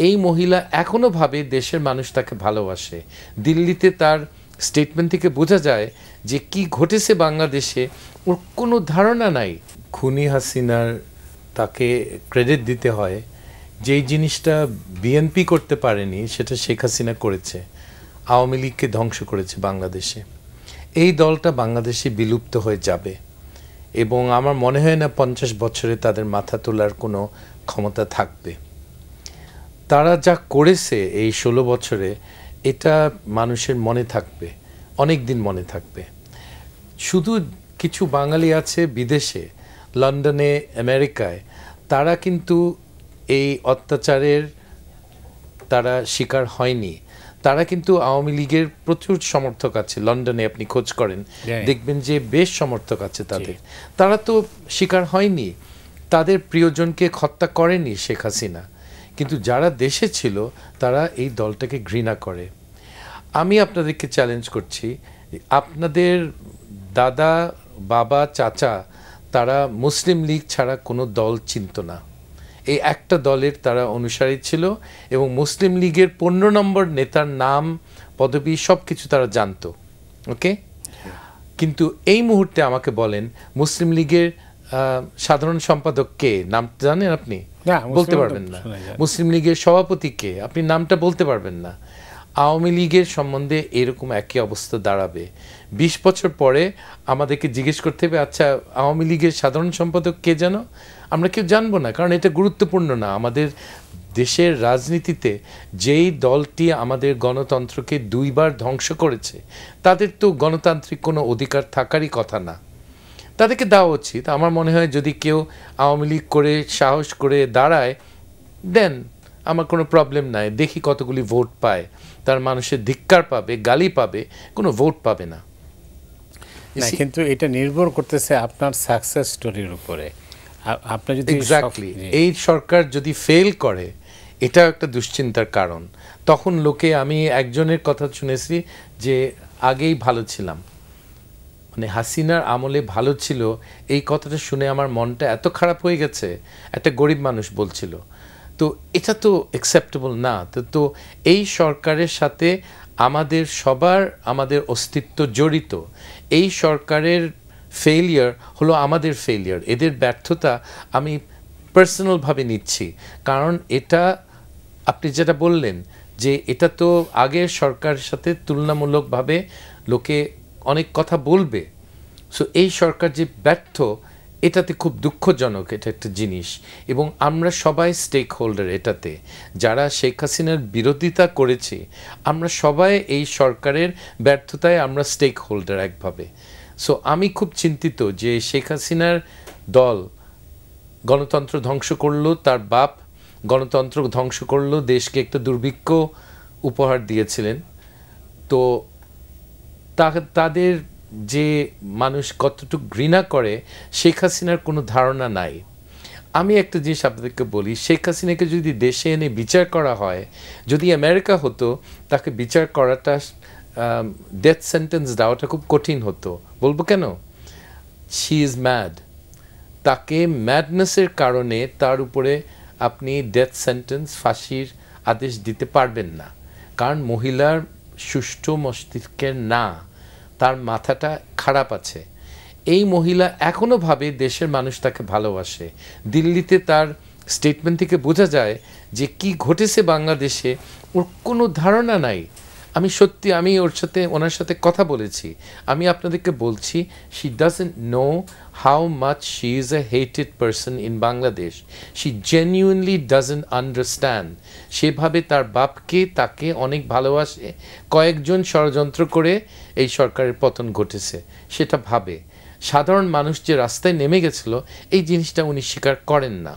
এই মহিলা এখনো ভাবে দেশের মানুষ তাকে ভালোবাসে। দিল্লিতে তার স্টেটমেন্ট থেকে বোঝা যায় যে কি ঘটেছে বাংলাদেশে ওর কোনো ধারণা নাই। খুনি হাসিনার তাকে ক্রেডিট দিতে হয়, যেই জিনিসটা বিএনপি করতে পারেনি সেটা শেখ হাসিনা করেছে, আওয়ামী লীগকে ধ্বংস করেছে বাংলাদেশে। এই দলটা বাংলাদেশে বিলুপ্ত হয়ে যাবে এবং আমার মনে হয় না 50 বছরে তাদের মাথা তোলার কোনো ক্ষমতা থাকবে। তারা যা করেছে এই 16 বছরে, এটা মানুষের মনে থাকবে, অনেক দিন মনে থাকবে। শুধু কিছু বাঙালি আছে বিদেশে, লন্ডনে, আমেরিকায়, তারা কিন্তু এই অত্যাচারের তারা শিকার হয়নি। তারা কিন্তু আওয়ামী লীগের প্রচুর সমর্থক আছে, লন্ডনে আপনি খোঁজ করেন দেখবেন যে বেশ সমর্থক আছে তাদের। তারা তো শিকার হয়নি, তাদের প্রিয়জনকে হত্যা করেনি শেখ হাসিনা, কিন্তু যারা দেশে ছিল তারা এই দলটাকে ঘৃণা করে। আমি আপনাদেরকে চ্যালেঞ্জ করছি, আপনাদের দাদা, বাবা, চাচা তারা মুসলিম লীগ ছাড়া কোনো দল চিনত না। এই একটা দলের তারা অনুসারী ছিল এবং মুসলিম লীগের 15 নম্বর নেতার নাম, পদবি সব কিছু তারা জানতো। ওকে, কিন্তু এই মুহূর্তে আমাকে বলেন মুসলিম লীগের সাধারণ সম্পাদক কে, নাম জানেন আপনি? বলতে পারবেন না। মুসলিম লীগের সভাপতি কে, আপনি নামটা বলতে পারবেন না। আওয়ামী লীগের সম্বন্ধে এরকম একই অবস্থা দাঁড়াবে। 20 বছর পরে আমাদেরকে জিজ্ঞেস করতে হবে, আচ্ছা আওয়ামী লীগের সাধারণ সম্পাদক কে যেন? আমরা কেউ জানবো না, কারণ এটা গুরুত্বপূর্ণ না। আমাদের দেশের রাজনীতিতে যেই দলটি আমাদের গণতন্ত্রকে 2 বার ধ্বংস করেছে, তাদের তো গণতান্ত্রিক কোনো অধিকার থাকারই কথা না। তাদেরকে দেওয়া উচিত। আমার মনে হয় যদি কেউ আওয়ামী লীগ করে সাহস করে দাঁড়ায়, দেন, আমার কোনো প্রবলেম নাই। দেখি কতগুলি ভোট পায়, তার মানুষের ধিক্কার পাবে, গালি পাবে, কোনো ভোট পাবে না। কিন্তু এটা নির্ভর করতেছে আপনার সাকসেস স্টোরির উপরে। আপনি যদি এক্স্যাক্টলি এই সরকার যদি ফেল করে, এটা একটা দুশ্চিন্তার কারণ। তখন লোকে, আমি একজনের কথা শুনেছি যে আগেই ভালো ছিলাম, মানে হাসিনার আমলে ভালো ছিল, এই কথাটা শুনে আমার মনটা এত খারাপ হয়ে গেছে। একটা গরিব মানুষ বলছিল। তো এটা তো অ্যাকসেপ্টেবল না। তো এই সরকারের সাথে আমাদের সবার, আমাদের অস্তিত্ব জড়িত। এই সরকারের ফেলিয়ার হলো আমাদের ফেলিয়ার, এদের ব্যর্থতা আমি পার্সোনালভাবে নিচ্ছি। কারণ এটা আপনি যেটা বললেন যে এটা তো আগের সরকারের সাথে তুলনামূলকভাবে লোকে অনেক কথা বলবে। সো এই সরকার যে ব্যর্থ, এটাতে খুব দুঃখজনক, এটা একটা জিনিস। এবং আমরা সবাই স্টেক হোল্ডার এটাতে, যারা শেখ হাসিনার বিরোধিতা করেছি, আমরা সবাই এই সরকারের ব্যর্থতায় আমরা স্টেক হোল্ডার একভাবে। সো আমি খুব চিন্তিত যে শেখ হাসিনার দল গণতন্ত্র ধ্বংস করলো, তার বাপ গণতন্ত্র ধ্বংস করলো, দেশকে একটা দুর্ভিক্ষ উপহার দিয়েছিলেন। তো তাদের যে মানুষ কতটুকু ঘৃণা করে শেখ হাসিনার কোনো ধারণা নাই। আমি একটা জিনিস আপনাদেরকে বলি, শেখ হাসিনাকে যদি দেশে এনে বিচার করা হয়, যদি আমেরিকা হতো, তাকে বিচার করাটা, ডেথ সেন্টেন্স দেওয়াটা খুব কঠিন হতো। বলবো কেন? She is mad. তাকে ম্যাডনেসের কারণে তার উপরে আপনি ডেথ সেন্টেন্স, ফাঁসির আদেশ দিতে পারবেন না, কারণ মহিলার সুষ্ঠু মস্তিষ্কের না, তার মাথাটা খারাপ আছে। এই মহিলা এখনো ভাবে দেশের মানুষ তাকে ভালোবাসে। দিল্লিতে তার স্টেটমেন্ট থেকে বোঝা যায় যে কি ঘটেছে বাংলাদেশে ওর কোনো ধারণা নাই। আমি ওনার সাথে কথা বলেছি। আমি আপনাদেরকে বলছি, she doesn't know how much she is a hated person in Bangladesh. She genuinely doesn't understand. সেভাবে তার বাপকে, তাকে অনেক ভালোবাসে। কয়েকজন ষড়যন্ত্র করে এই সরকারের পতন ঘটেছে সেটা ভাবে। সাধারণ মানুষ যে রাস্তায় নেমে গেছিল, এই জিনিসটা উনি স্বীকার করেন না।